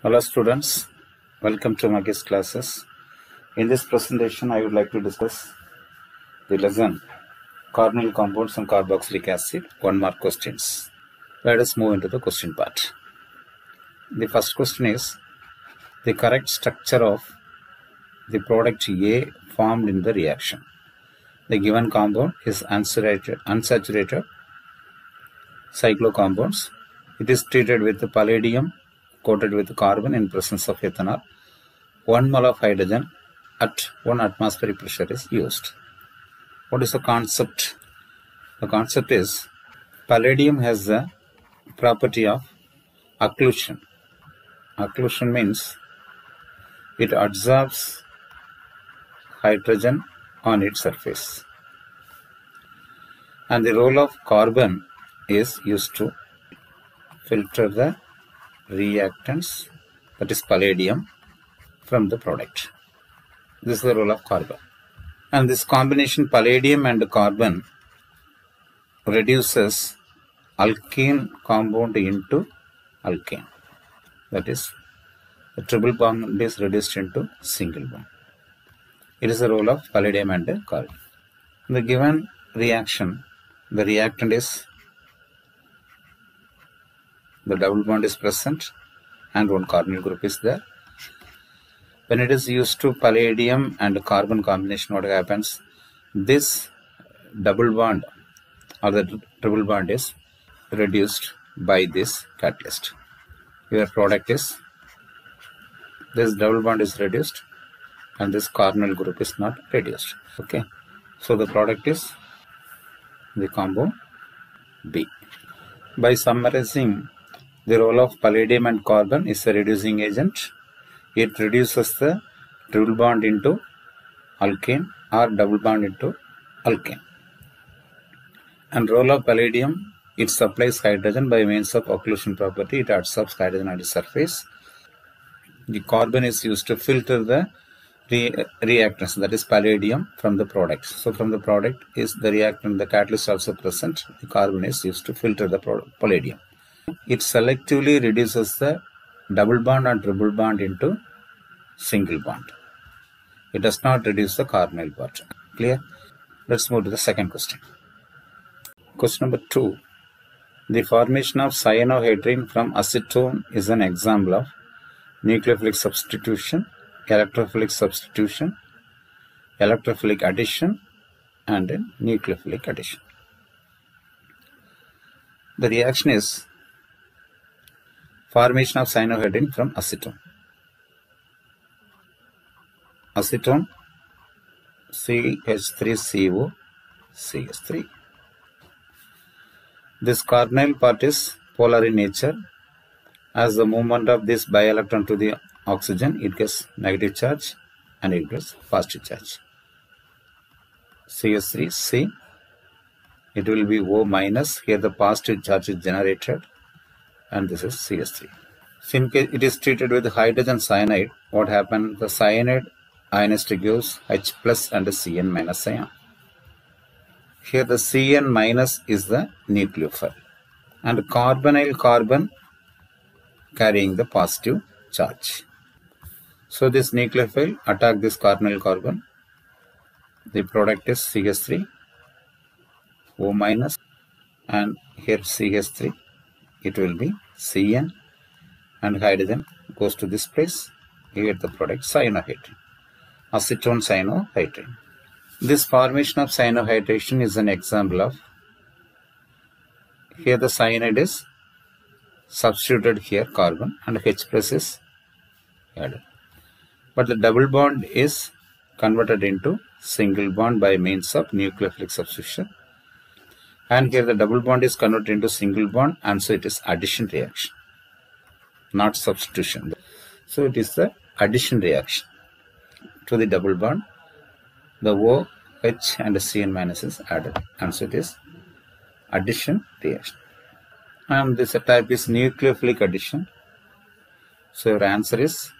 Hello students, welcome to Maggie's classes. In this presentation, I would like to discuss the lesson carbonyl compounds and carboxylic acid 1 mark questions. Let us move into the question part. The first question is the correct structure of the product A formed in the reaction. The given compound is unsaturated cyclocompounds. It is treated with palladium coated with carbon in presence of ethanol. 1 mole of hydrogen at 1 atmospheric pressure is used. What is the concept? The concept is palladium has the property of occlusion. Occlusion means it absorbs hydrogen on its surface. And the role of carbon is used to filter the reactants, that is palladium, from the product. This is the role of carbon. And this combination palladium and carbon reduces alkene compound into alkane. That is, the triple bond is reduced into single bond. It is the role of palladium and carbon. In the given reaction, the reactant is the double bond is present and one carbonyl group is there. When it is used to palladium and carbon combination, what happens? This double bond or the triple bond is reduced by this catalyst. Your product is, this double bond is reduced and this carbonyl group is not reduced. Okay, so the product is the compound B. By summarizing, the role of palladium and carbon is a reducing agent. It reduces the triple bond into alkane or double bond into alkane. And role of palladium, it supplies hydrogen by means of occlusion property. It absorbs hydrogen on the surface. The carbon is used to filter the reactants, that is palladium, from the product. So from the product is the reactant, the catalyst also present. The carbon is used to filter the palladium. It selectively reduces the double bond and triple bond into single bond. It does not reduce the carbonyl bond. Clear? Let's move to the second question. Question number 2. The formation of cyanohydrine from acetone is an example of nucleophilic substitution, electrophilic substitution, electrophilic addition, and nucleophilic addition. The reaction is formation of cyanohydrine from acetone. Acetone, CH3CO, CH3. This carbonyl part is polar in nature. As the movement of this bielectron to the oxygen, it gets negative charge and it gets positive charge. CH3C, it will be O minus. Here the positive charge is generated. And this is CH3. Since it is treated with hydrogen cyanide, what happens? The cyanide ionistic gives H plus and Cn minus ion. Here the Cn minus is the nucleophile and carbonyl carbon carrying the positive charge. So this nucleophile attack this carbonyl carbon. The product is CH3, O minus, and here CH3. It will be Cn and hydrogen goes to this place. You get the product cyanohydrine, acetone cyanohydrine. This formation of cyanohydration is an example of, here the cyanide is substituted here carbon and H plus is added. But the double bond is converted into single bond by means of nucleophilic substitution. And here the double bond is converted into single bond, and so it is addition reaction, not substitution. So it is the addition reaction to the double bond. The O, H and Cn minus is added, and so it is addition reaction. And this type is nucleophilic addition. So your answer is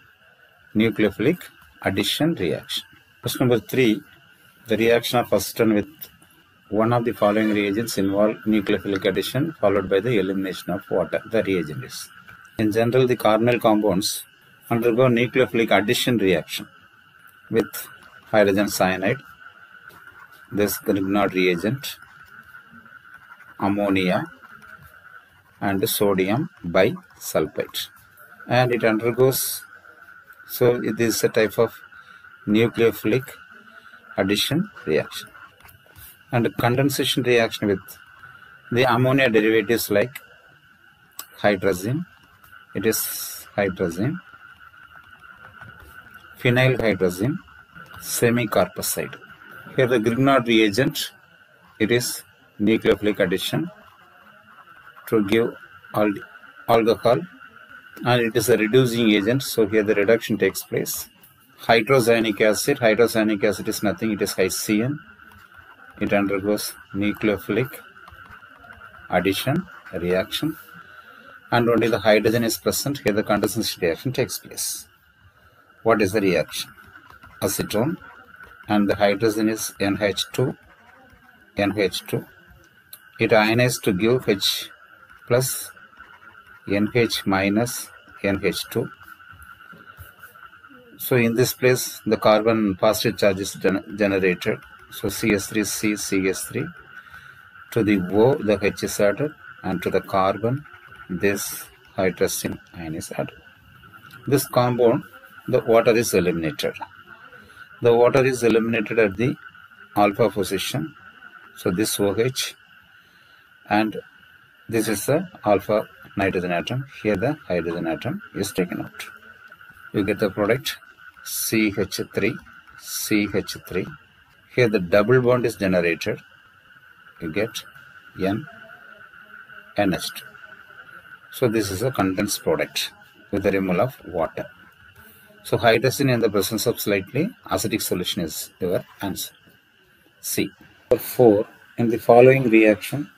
nucleophilic addition reaction. Question number 3. The reaction of acetone with one of the following reagents involve nucleophilic addition followed by the elimination of water. The reagent is. In general, the carbonyl compounds undergo nucleophilic addition reaction with hydrogen cyanide, this Grignard reagent, ammonia and sodium bisulfite, and it undergoes, so it is a type of nucleophilic addition reaction. And condensation reaction with the ammonia derivatives like hydrazine, it is hydrazine, phenyl hydrazine, semicarpacide. Here the Grignard reagent, it is nucleophilic addition to give alcohol, and it is a reducing agent, so here the reduction takes place. Hydrocyanic acid is nothing, it is HCN. It undergoes nucleophilic addition reaction, and only the hydrogen is present. Here the condensation reaction takes place. What is the reaction? Acetone, and the hydrogen is NH2. It ionizes to give H plus NH minus NH2. So in this place the carbon positive charge is generated. So CS3C, CS3. To the O, the H is added, and to the carbon, this hydrogen ion is added. This compound, the water is eliminated. The water is eliminated at the alpha position. So this OH, and this is the alpha nitrogen atom. Here the hydrogen atom is taken out. You get the product CH3, CH3. Here the double bond is generated. You get NH2. So this is a condensed product with the removal of water. So hydrogen in the presence of slightly acidic solution is your answer. C. Number 4. In the following reaction,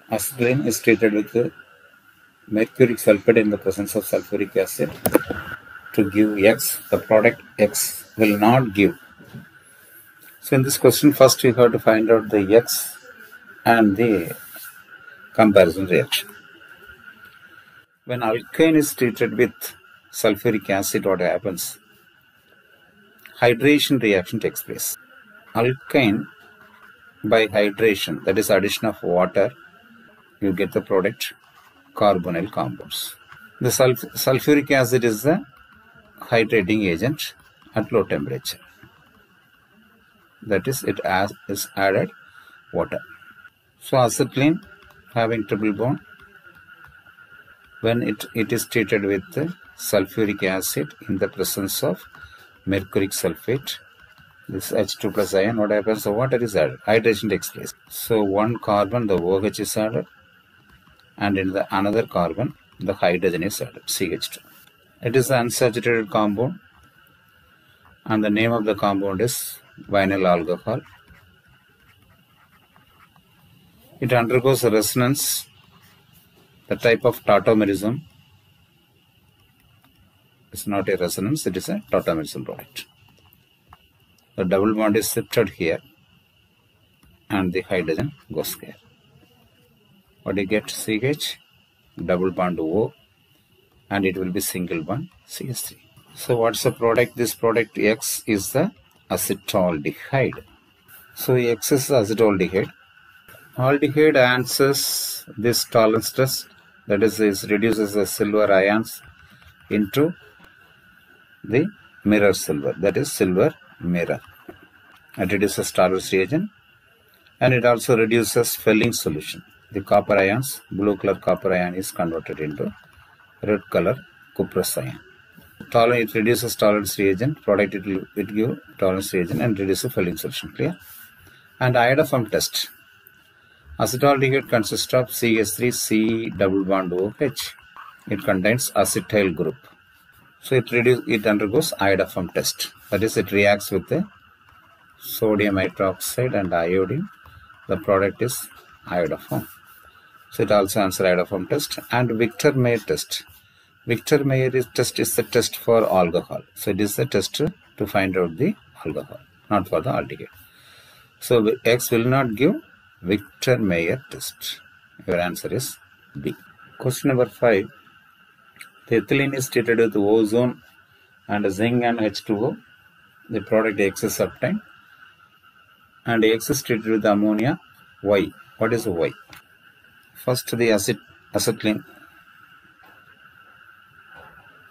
acetylene is treated with the mercuric sulfate in the presence of sulfuric acid to give X. The product X will not give. So in this question, first we have to find out the X and the comparison reaction. When alkyne is treated with sulfuric acid, what happens? Hydration reaction takes place. Alkyne, by hydration, that is addition of water, you get the product carbonyl compounds. The sulfuric acid is the hydrating agent at low temperature. That is, it is added water. So acetylene having triple bond, when it is treated with sulfuric acid in the presence of mercuric sulfate, this H2 plus ion, what happens? The water is added. Hydration takes place. So one carbon, the OH is added, and in the another carbon, the hydrogen is added, CH2. It is an unsaturated compound, and the name of the compound is vinyl alcohol. It undergoes a resonance. The type of tautomerism is not a resonance, it is a tautomerism product. The double bond is shifted here, and the hydrogen goes here. What do you get? CH, double bond O, and it will be single bond CH3. So what's the product? This product X is the acetaldehyde. So X is acetaldehyde. Aldehyde answers this tolerance test, that is, it reduces the silver ions into the mirror silver, that is silver mirror. It reduces tolerance reagent, and it also reduces Fehling solution. The copper ions, blue color copper ion is converted into red color cuprous ion. It reduces tolerance reagent, product it give tolerance reagent and reduces Fehling solution, clear? And iodoform test. Acetaldehyde consists of CH3C double bond OH. It contains acetyl group. So it undergoes iodoform test. That is, it reacts with the sodium hydroxide and iodine. The product is iodoform. So it also answers iodoform test. And Victor-Meyer test. Victor-Meyer test is the test for alcohol. So it is the test to find out the alcohol, not for the aldehyde. So X will not give Victor-Meyer test. Your answer is B. Question number 5. The ethylene is treated with ozone and zinc and H2O. The product X is obtained, and X is treated with ammonia. Y. What is Y? First the acetylene.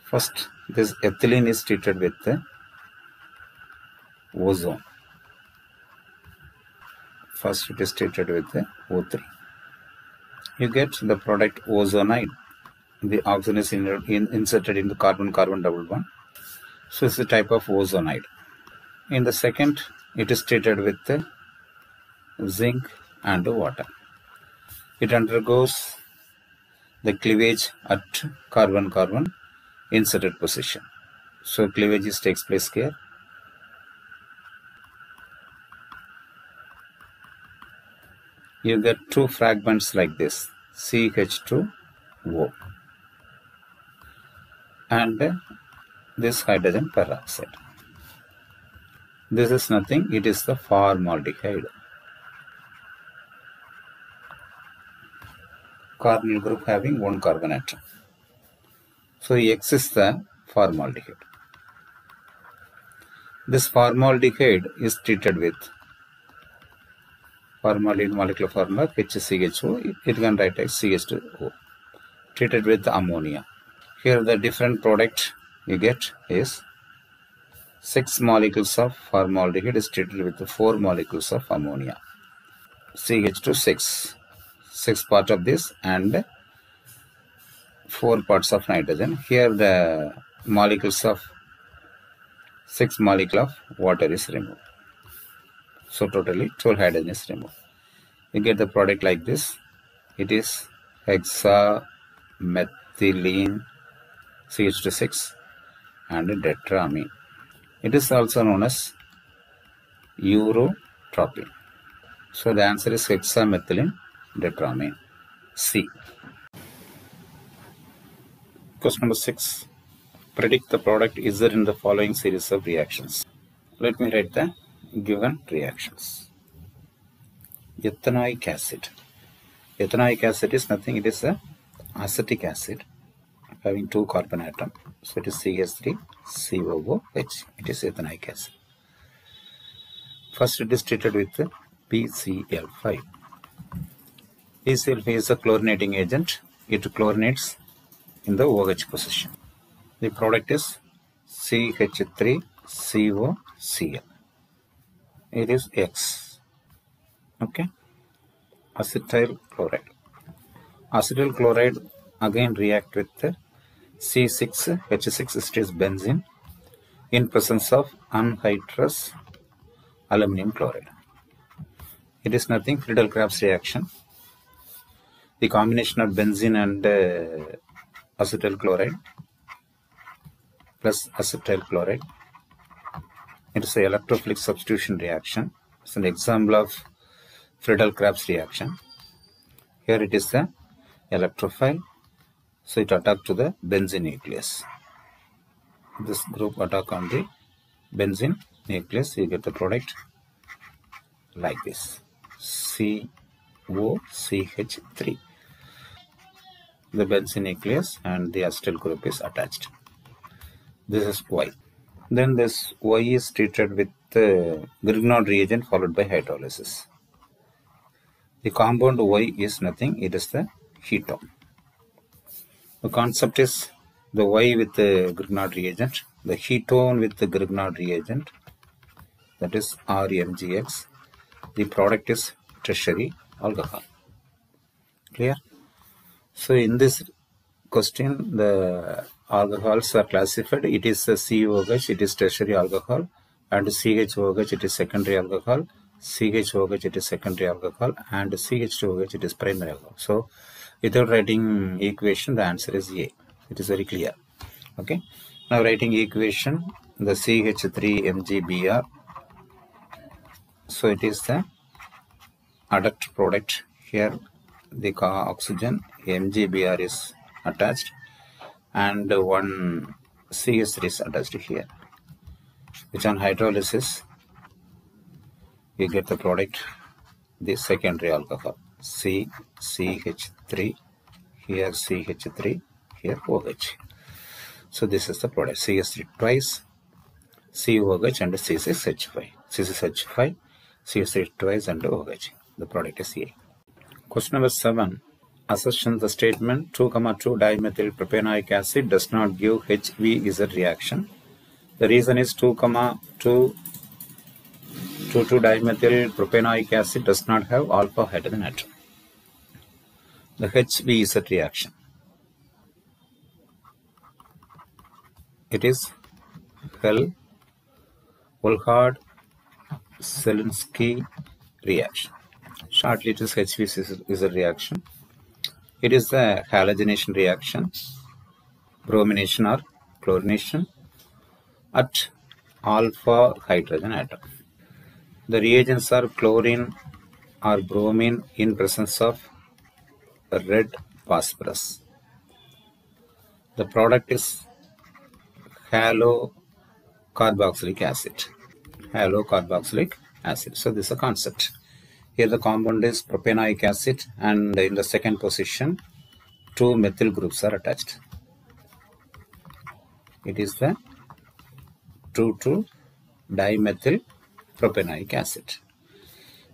First this ethylene is treated with ozone. First it is treated with O3. You get the product ozonide. The oxygen is inserted in the carbon-carbon double bond. So it's a type of ozonide. In the second, it is treated with zinc and water. It undergoes the cleavage at carbon-carbon inserted position. So cleavage takes place here. You get two fragments like this, CH2O and this hydrogen peroxide. This is nothing, it is the formaldehyde. Carbonyl group having one carbon atom. So X is the formaldehyde. This formaldehyde is treated with formaldehyde molecular formula HCHO. It can write as CH2O. Treated with ammonia. Here the different product you get is 6 molecules of formaldehyde is treated with 4 molecules of ammonia. CH2 6 part of this and 4 parts of nitrogen. Here the molecules of 6 molecule of water is removed. So totally 12 hydrogen is removed. You get the product like this. It is hexamethylene CH2 and tetramine. It is also known as urotropine. So the answer is hexamethylene tetramine. C. Question number 6. Predict the product Z in the following series of reactions. Let me write the given reactions. Ethanoic acid. Ethanoic acid is nothing, it is a acetic acid having 2 carbon atom. So it is CH3 COOH. It is ethanoic acid. First it is treated with PCl5. PCl5 is a chlorinating agent. It chlorinates in the OH position. The product is CH3COCl. It is X. Okay. Acetyl chloride. Acetyl chloride again react with C6H6 is benzene in presence of anhydrous aluminum chloride. It is nothing, Friedel-Crafts reaction. The combination of benzene and acetyl chloride plus acetyl chloride. It is an electrophilic substitution reaction. It's an example of Friedel-Crafts reaction. Here it is the electrophile. So it attacks to the benzene nucleus. This group attack on the benzene nucleus. You get the product like this. COCH3. The benzene nucleus and the acetyl group is attached. This is Y. Then this Y is treated with Grignard reagent followed by hydrolysis. The compound Y is nothing, it is the ketone. The concept is the Y with the Grignard reagent, the ketone with the Grignard reagent, that is RMGX. The product is tertiary alcohol. Clear? So in this question, the alcohols are classified. It is a COH, it is tertiary alcohol, and CHOH, it is secondary alcohol, CHOH, it is secondary alcohol, and CH2OH, it is primary alcohol. So without writing equation, the answer is A. It is very clear. Okay. Now writing equation, the CH3MgBr. So it is the adduct product. Here the oxygen MgBr is attached and one CH3 is attached here, which on hydrolysis you get the product, the secondary alcohol, CH3, here CH3, here OH. So this is the product. CH3 twice, COH and C6H5. C6H5, CH3 twice and OH. The product is A. Question number 7. Assertion the statement 2,2 dimethyl propanoic acid does not give HVZ reaction. The reason is 2,2 dimethyl propanoic acid does not have alpha hydrogen atom. The HVZ reaction. It is Volhard-Zelinsky reaction. Shortly, it is HVZ reaction. It is a halogenation reaction, bromination or chlorination at alpha hydrogen atom. The reagents are chlorine or bromine in presence of red phosphorus. The product is halocarboxylic acid. Halocarboxylic acid. So this is a concept. Here the compound is propanoic acid, and in the second position 2 methyl groups are attached. It is the 2,2-dimethyl propanoic acid.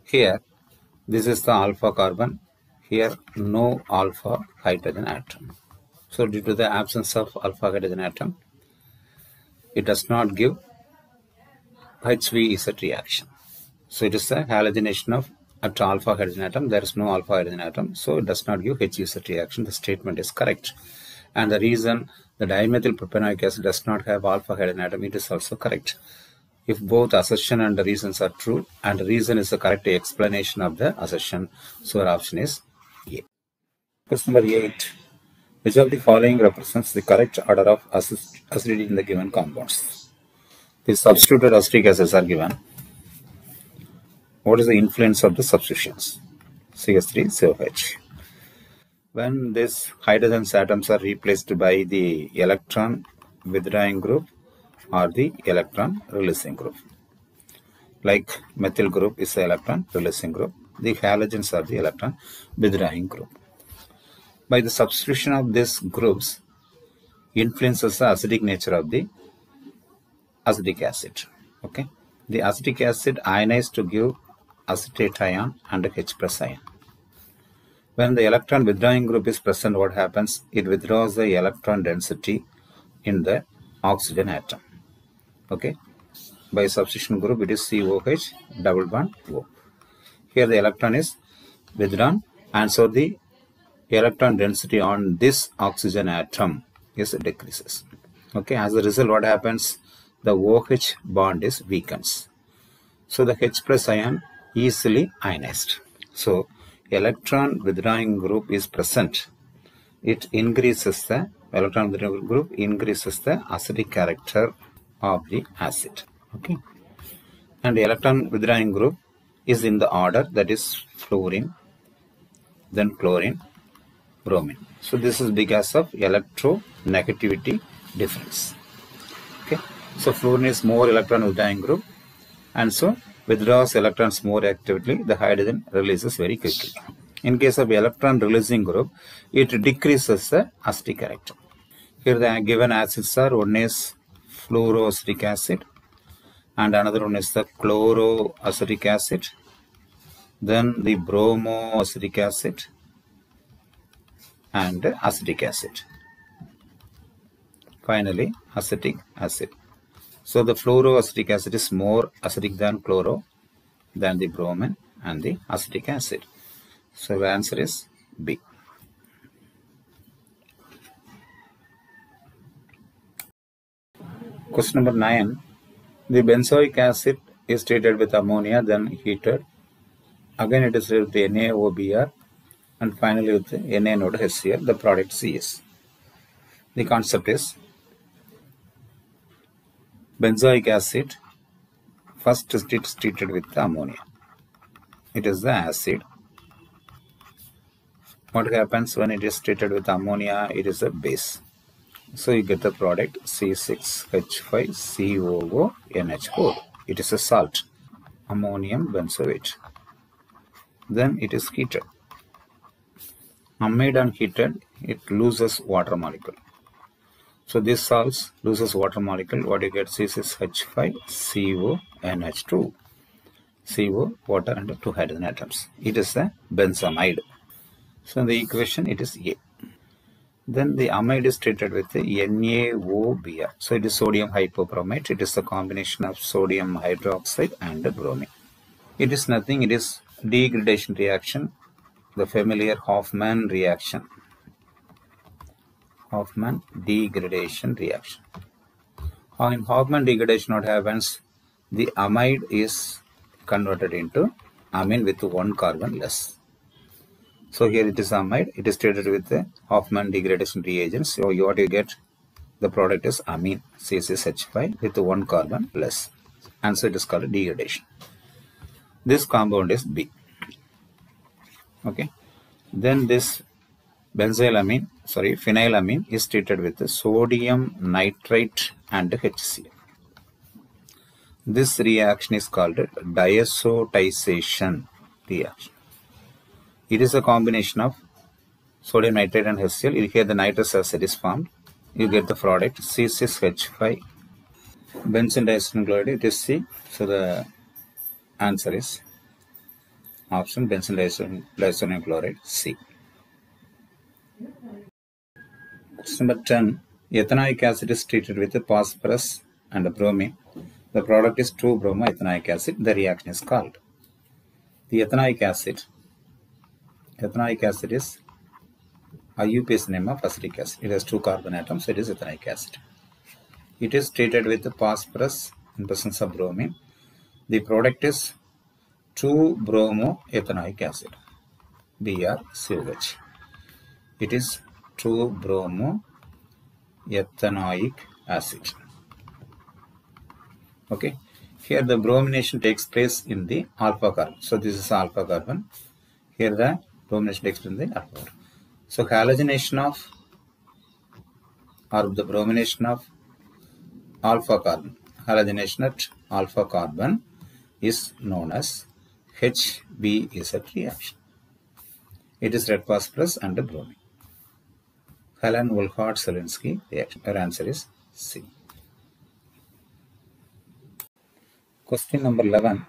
Here this is the alpha carbon. Here no alpha hydrogen atom. So due to the absence of alpha hydrogen atom, it does not give HVZ reaction. So it is a halogenation of at alpha hydrogen atom. There is no alpha hydrogen atom, so it does not give HVZ reaction. The statement is correct. And the reason the dimethyl propanoic acid does not have alpha hydrogen atom, it is also correct. If both assertion and the reasons are true, and the reason is the correct explanation of the assertion, so our option is A. Question number 8. Which of the following represents the correct order of acidity in the given compounds? The substituted acetic acids are given. What is the influence of the substitutions? CH3COH. When these hydrogen atoms are replaced by the electron withdrawing group or the electron releasing group. Like methyl group is the electron releasing group. The halogens are the electron withdrawing group. By the substitution of these groups influences the acidic nature of the acetic acid. Okay. The acetic acid ionized to give acetate ion and H+ ion. When the electron withdrawing group is present, what happens? It withdraws the electron density in the oxygen atom. Okay. By substitution group, it is COH double bond O. Here the electron is withdrawn, and so the electron density on this oxygen atom is decreases. Okay. As a result, what happens? The OH bond is weakens. So the H+ ion easily ionized. So electron withdrawing group is present. It increases the electron withdrawing group increases the acidic character of the acid. Okay. And the electron withdrawing group is in the order, that is fluorine, then chlorine, bromine. So this is because of electronegativity difference. Okay. So fluorine is more electron withdrawing group, and so withdraws electrons more actively. The hydrogen releases very quickly. In case of electron releasing group, it decreases the acidic character. Here the given acids are, one is fluoroacetic acid and another one is the chloroacetic acid, then the bromoacetic acid and acetic acid. Finally, acetic acid. So the fluoroacetic acid is more acidic than chloro, than the bromine and the acetic acid. So the answer is B. Question number 9. The benzoic acid is treated with ammonia, then heated. Again it is with the NaOBr and finally with the Na node HCl. The product Cs. The concept is benzoic acid first is treated with the ammonia. It is the acid. What happens when it is treated with ammonia? It is a base. So you get the product C6H5COONH4. It is a salt, ammonium benzoate. Then it is heated. Amide and heated, it loses water molecule. So this salts, loses water molecule. What you get is H5CONH2. CO, water, and 2 hydrogen atoms. It is a benzamide. So in the equation it is A. Then the amide is treated with the NaOBr. So it is sodium hypobromite. It is a combination of sodium hydroxide and bromine. It is nothing. It is degradation reaction. The familiar Hoffman reaction. Hoffman degradation reaction. In Hoffman degradation, what happens? The amide is converted into amine with 1 carbon less. So here it is amide. It is treated with the Hoffman degradation reagents. So what you get? The product is amine CH5 with 1 carbon less. And so it is called degradation. This compound is B. Okay. Then this phenylamine is treated with the sodium nitrite and HCl. This reaction is called diazotization reaction. It is a combination of sodium nitrate and HCl. Here the nitrous acid is formed. You get the product C6H5. Benzene diazotonium chloride, it is C. So the answer is option benzene diazotonium chloride C. Question number 10. Ethanoic acid is treated with phosphorus and bromine. The product is 2-bromoethanoic acid. The reaction is called. The ethanoic acid is IUP is the name of acetic acid. It has 2 carbon atoms, so it is ethanoic acid. It is treated with phosphorus in presence of bromine. The product is 2-bromoethanoic acid, BrCOH. It is 2-bromoethanoic acid. Okay. Here the bromination takes place in the alpha carbon. So this is alpha carbon. Here the bromination takes place in the alpha carbon. So halogenation of the bromination of alpha carbon. Halogenation at alpha carbon is known as HBZ reaction. It is red phosphorus and bromine. Helen-Wohlford-Zelinsky reaction. Our answer is C. Question number 11.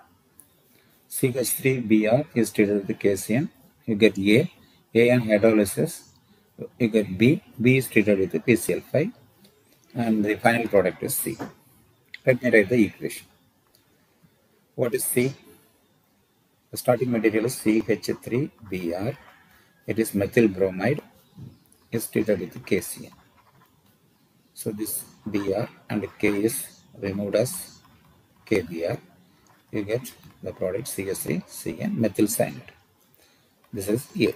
CH3Br is treated with KCN. You get A and hydrolysis. You get B is treated with PCl5. And the final product is C. Let me write the equation. What is C? The starting material is CH3Br. It is methyl bromide. Is treated with KCN. So this Br and K is removed as KBr. You get the product CH3CN methyl cyanide. This is A.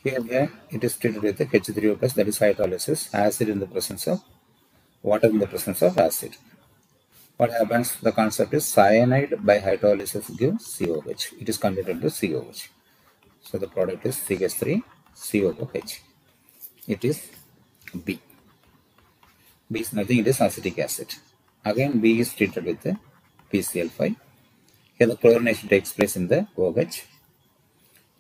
Here it is treated with H3O plus, that is hydrolysis, acid in the presence of water in the presence of acid. What happens? The concept is cyanide by hydrolysis gives COH. It is converted to COH. So the product is CH3COOH. It is B. B is nothing, it is acetic acid. Again, B is treated with the PCl5. Here the chlorination takes place in the OH.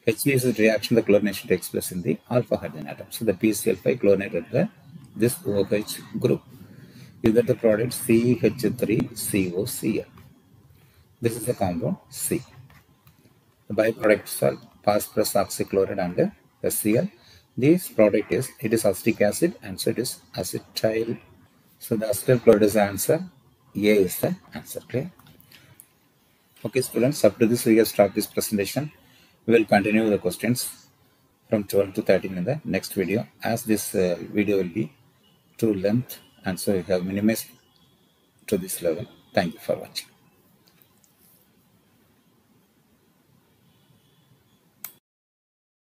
HBZ reaction, the chlorination takes place in the alpha hydrogen atom. So the PCl5 chlorinated this OH group. You get the product CH3COCl. This is the compound C. The byproducts are phosphorus oxychloride and HCl. This product is acetic acid, and so it is acetyl. So the acetyl chloride is the answer. A is the answer. Clear? Okay, students, up to this we have stopped this presentation. We will continue the questions from 12 to 13 in the next video, as this video will be too length, and so we have minimized to this level. Thank you for watching.